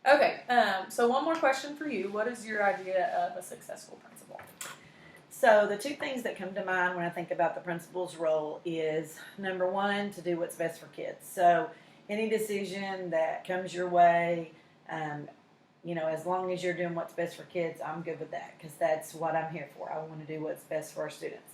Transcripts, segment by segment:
Okay, so one more question for you. What is your idea of a successful principal? So the two things that come to mind when I think about the principal's role is number one, to do what's best for kids. So any decision that comes your way, um, as long as you're doing what's best for kids, I'm good with that because that's what I'm here for. I want to do what's best for our students.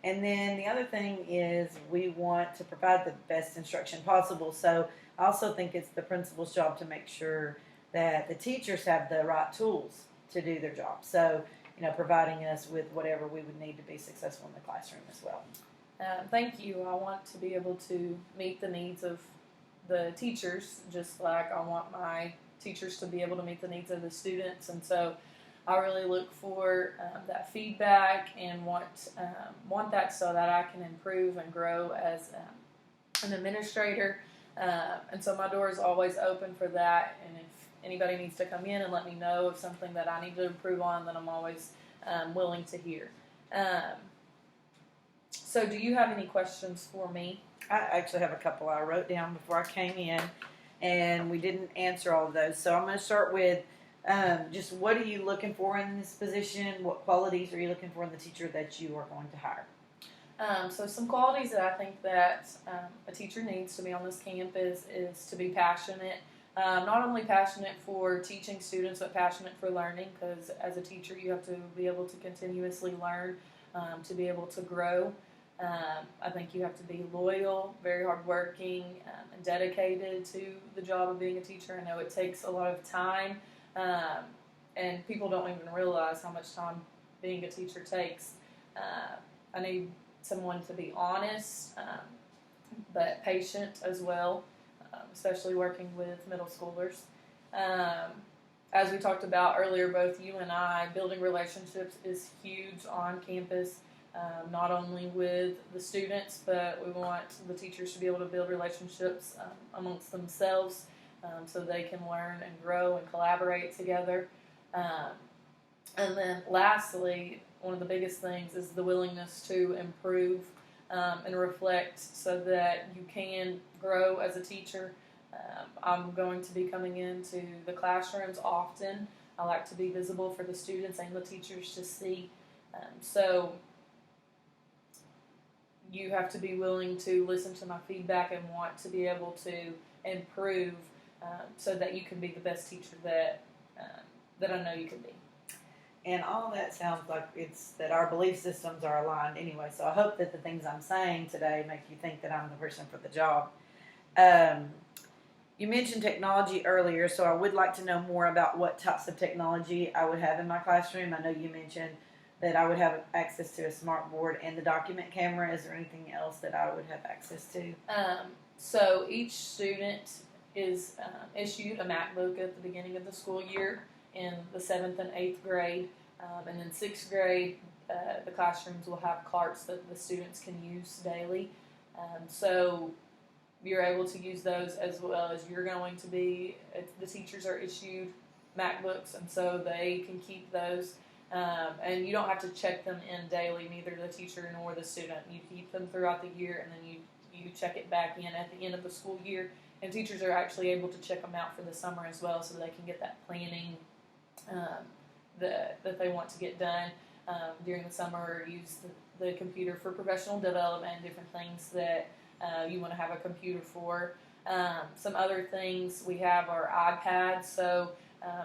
And then the other thing is we want to provide the best instruction possible. So I also think it's the principal's job to make sure that the teachers have the right tools to do their job. So, providing us with whatever we would need to be successful in the classroom as well. Thank you. I want to be able to meet the needs of the teachers, just like I want my teachers to be able to meet the needs of the students. And so I really look for that feedback and want that so that I can improve and grow as an administrator. And so my door is always open for that. And if anybody needs to come in and let me know of something that I need to improve on, then I'm always willing to hear. So do you have any questions for me? I actually have a couple I wrote down before I came in, and we didn't answer all of those. So I'm going to start with just what are you looking for in this position? What qualities are you looking for in the teacher that you are going to hire? So some qualities that I think that a teacher needs to be on this campus is to be passionate. Not only passionate for teaching students, but passionate for learning, because as a teacher you have to be able to continuously learn, to be able to grow. I think you have to be loyal, very hardworking, and dedicated to the job of being a teacher. I know it takes a lot of time, and people don't even realize how much time being a teacher takes. I need someone to be honest, but patient as well, especially working with middle schoolers. As we talked about earlier, both you and I, building relationships is huge on campus, not only with the students, but we want the teachers to be able to build relationships amongst themselves, so they can learn and grow and collaborate together. And then lastly, one of the biggest things is the willingness to improve and reflect so that you can grow as a teacher. I'm going to be coming into the classrooms often. I like to be visible for the students and the teachers to see. So you have to be willing to listen to my feedback and want to be able to improve, so that you can be the best teacher that I know you can be. And all that sounds like it's that our belief systems are aligned anyway. So I hope that the things I'm saying today make you think that I'm the person for the job. You mentioned technology earlier, so I would like to know more about what types of technology I would have in my classroom. I know you mentioned that I would have access to a smart board and the document camera. Is there anything else that I would have access to? So each student is issued a MacBook at the beginning of the school year in the 7th and 8th grade. And in 6th grade, the classrooms will have carts that the students can use daily. So you're able to use those as well as you're going to be. The teachers are issued MacBooks, and so they can keep those. And you don't have to check them in daily, neither the teacher nor the student. You keep them throughout the year, and then you check it back in at the end of the school year. And teachers are actually able to check them out for the summer as well, so they can get that planning that they want to get done during the summer, or use the computer for professional development and different things that you want to have a computer for. Some other things we have are iPads. So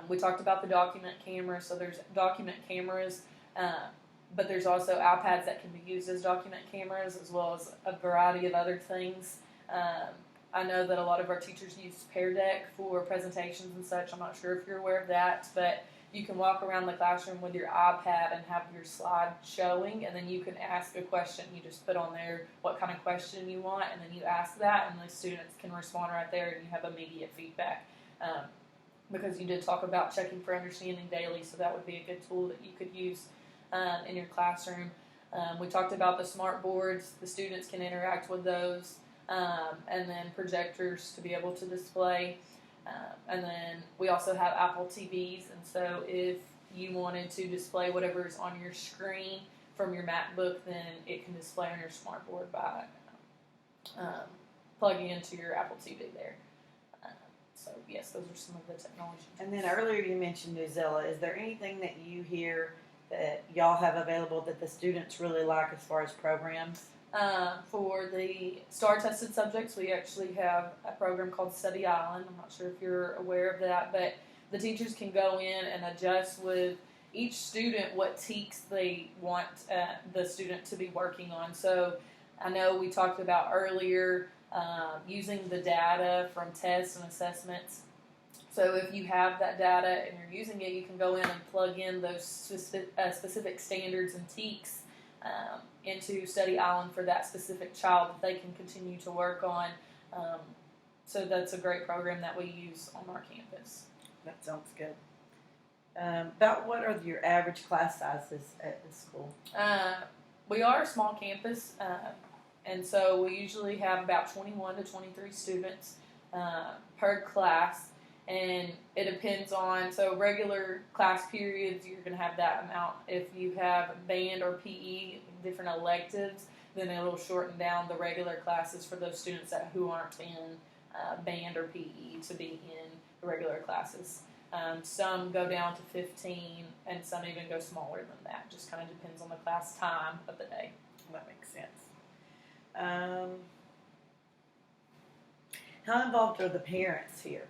we talked about the document cameras. So there's document cameras, but there's also iPads that can be used as document cameras, as well as a variety of other things. I know that a lot of our teachers use Pear Deck for presentations and such. I'm not sure if you're aware of that, but you can walk around the classroom with your iPad and have your slide showing, and then you can ask a question. You just put on there what kind of question you want, and then you ask that, and the students can respond right there, and you have immediate feedback. Because you did talk about checking for understanding daily, so that would be a good tool that you could use in your classroom. We talked about the smart boards. The students can interact with those, and then projectors to be able to display. And then we also have Apple TVs, and so if you wanted to display whatever's on your screen from your MacBook, then it can display on your smart board by plugging into your Apple TV there. So yes, those are some of the technology. And then earlier you mentioned Newzilla. Is there anything that you hear that y'all have available that the students really like as far as programs? For the STAR tested subjects, we actually have a program called Study Island. I'm not sure if you're aware of that, but the teachers can go in and adjust with each student what TEKS they want the student to be working on. So I know we talked about earlier using the data from tests and assessments. So if you have that data and you're using it, you can go in and plug in those specific standards and TEKS into Study Island for that specific child that they can continue to work on. So that's a great program that we use on our campus. That sounds good. About what are your average class sizes at the school? We are a small campus, and so we usually have about 21 to 23 students per class. And it depends on, so regular class periods, you're going to have that amount. If you have band or PE, different electives, then it'll shorten down the regular classes for those students who aren't in band or PE to be in the regular classes. Some go down to 15, and some even go smaller than that. Just kind of depends on the class time of the day. That makes sense. How involved are the parents here?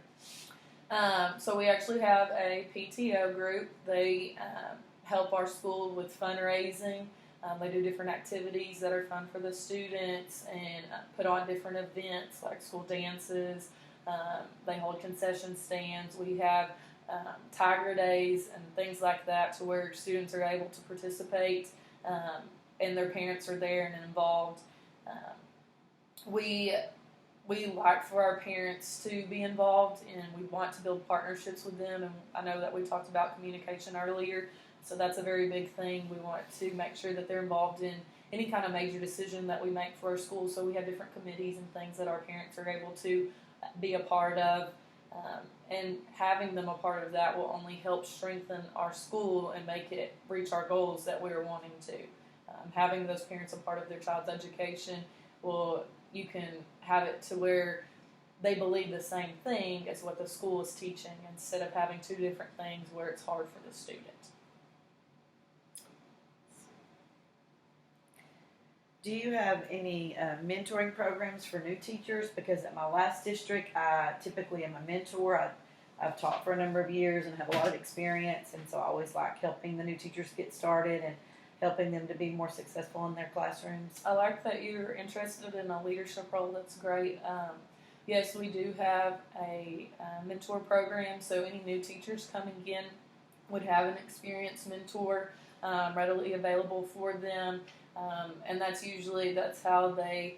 So we actually have a PTO group. They help our school with fundraising. They do different activities that are fun for the students and put on different events like school dances. They hold concession stands. We have Tiger Days and things like that to where students are able to participate and their parents are there and involved. We like for our parents to be involved, and we want to build partnerships with them. And I know that we talked about communication earlier, so that's a very big thing. We want to make sure that they're involved in any kind of major decision that we make for our school. So we have different committees and things that our parents are able to be a part of. And having them a part of that will only help strengthen our school and make it reach our goals that we're wanting to. Having those parents a part of their child's education you can have it to where they believe the same thing as what the school is teaching instead of having two different things where it's hard for the student. Do you have any mentoring programs for new teachers? Because at my last district, I typically am a mentor. I've taught for a number of years and have a lot of experience, and so I always like helping the new teachers get started and helping them to be more successful in their classrooms. I like that you're interested in a leadership role. That's great. Yes, we do have a mentor program, so any new teachers coming in would have an experienced mentor readily available for them, and that's how they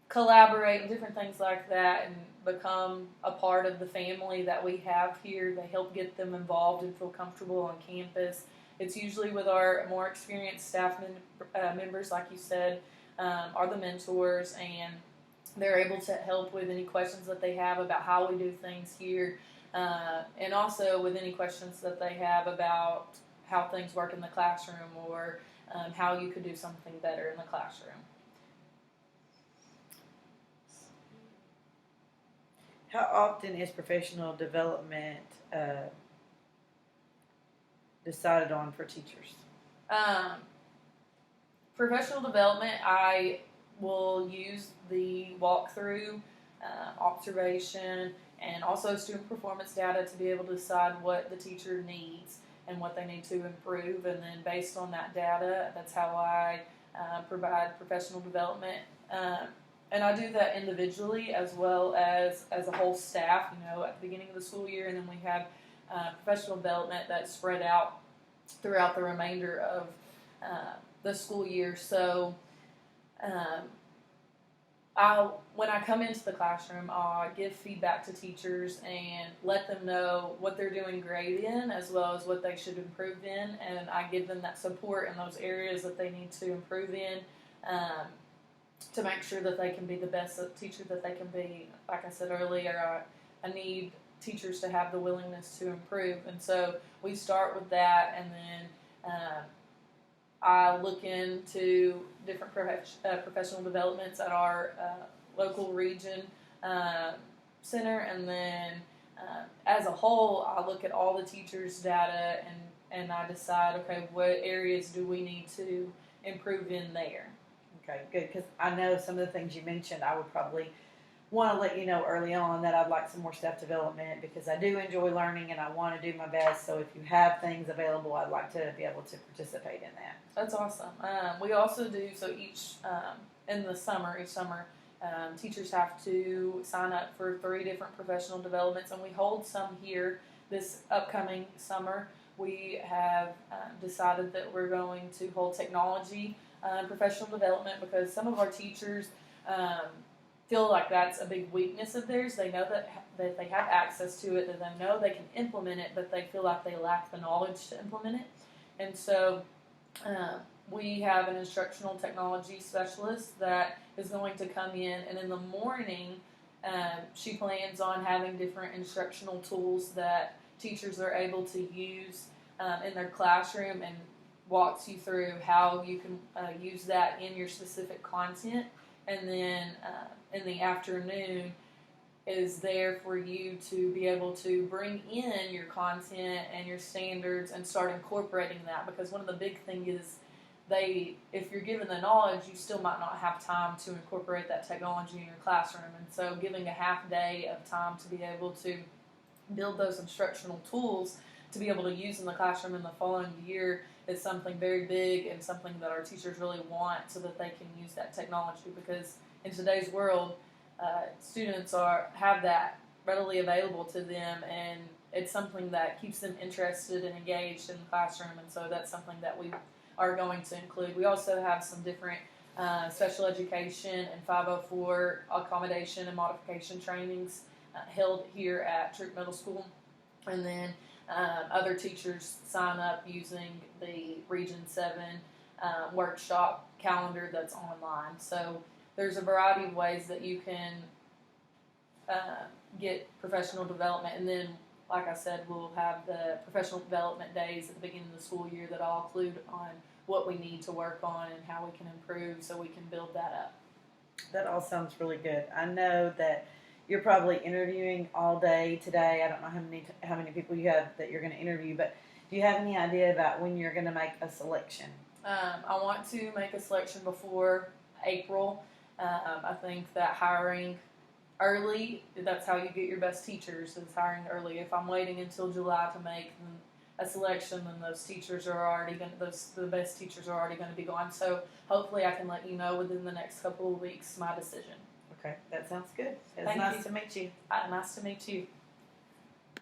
collaborate and different things like that and become a part of the family that we have here. They help get them involved and feel comfortable on campus. It's usually with our more experienced staff members, like you said, are the mentors, and they're able to help with any questions that they have about how we do things here, and also with any questions that they have about how things work in the classroom or how you could do something better in the classroom. How often is professional development decided on for teachers? Professional development, I will use the walkthrough, observation, and also student performance data to be able to decide what the teacher needs and what they need to improve. And then based on that data, that's how I provide professional development. And I do that individually as well as a whole staff, at the beginning of the school year, and then we have professional development that's spread out throughout the remainder of the school year. So when I come into the classroom, I'll give feedback to teachers and let them know what they're doing great in as well as what they should improve in, and I give them that support in those areas that they need to improve in to make sure that they can be the best teacher that they can be. Like I said earlier, I need teachers to have the willingness to improve, and so we start with that, and then I look into different professional developments at our local region, center, and then as a whole, I look at all the teachers' data and I decide, okay, what areas do we need to improve in there? Okay, good, because I know some of the things you mentioned, I would probably want to let you know early on that I'd like some more staff development because I do enjoy learning and I want to do my best. So if you have things available, I'd like to be able to participate in that. That's awesome. We also do, so each each summer, teachers have to sign up for 3 different professional developments, and we hold some here this upcoming summer. We have decided that we're going to hold technology professional development because some of our teachers feel like that's a big weakness of theirs. They know that they have access to it, that they know they can implement it, but they feel like they lack the knowledge to implement it. And so we have an instructional technology specialist that is going to come in, and in the morning she plans on having different instructional tools that teachers are able to use in their classroom, and walks you through how you can use that in your specific content. And then in the afternoon is there for you to be able to bring in your content and your standards and start incorporating that, because one of the big things is if you're given the knowledge, you still might not have time to incorporate that technology in your classroom. And so giving a half day of time to be able to build those instructional tools to be able to use in the classroom in the following year is something very big and something that our teachers really want, so that they can use that technology, because in today's world, students have that readily available to them, and it's something that keeps them interested and engaged in the classroom. And so that's something that we are going to include. We also have some different special education and 504 accommodation and modification trainings held here at Troop Middle School, and then other teachers sign up using the Region 7 workshop calendar that's online. So there's a variety of ways that you can get professional development. And then, like I said, we'll have the professional development days at the beginning of the school year that I'll include on what we need to work on and how we can improve so we can build that up. That all sounds really good. I know that you're probably interviewing all day today. I don't know how many people you have that you're going to interview, but do you have any idea about when you're going to make a selection? I want to make a selection before April. I think that hiring early, that's how you get your best teachers, is hiring early. If I'm waiting until July to make a selection, then those teachers are already the best teachers are already going to be gone. So hopefully I can let you know within the next couple of weeks my decision. Okay, that sounds good. It's Thank nice you. to meet you. Nice to meet you.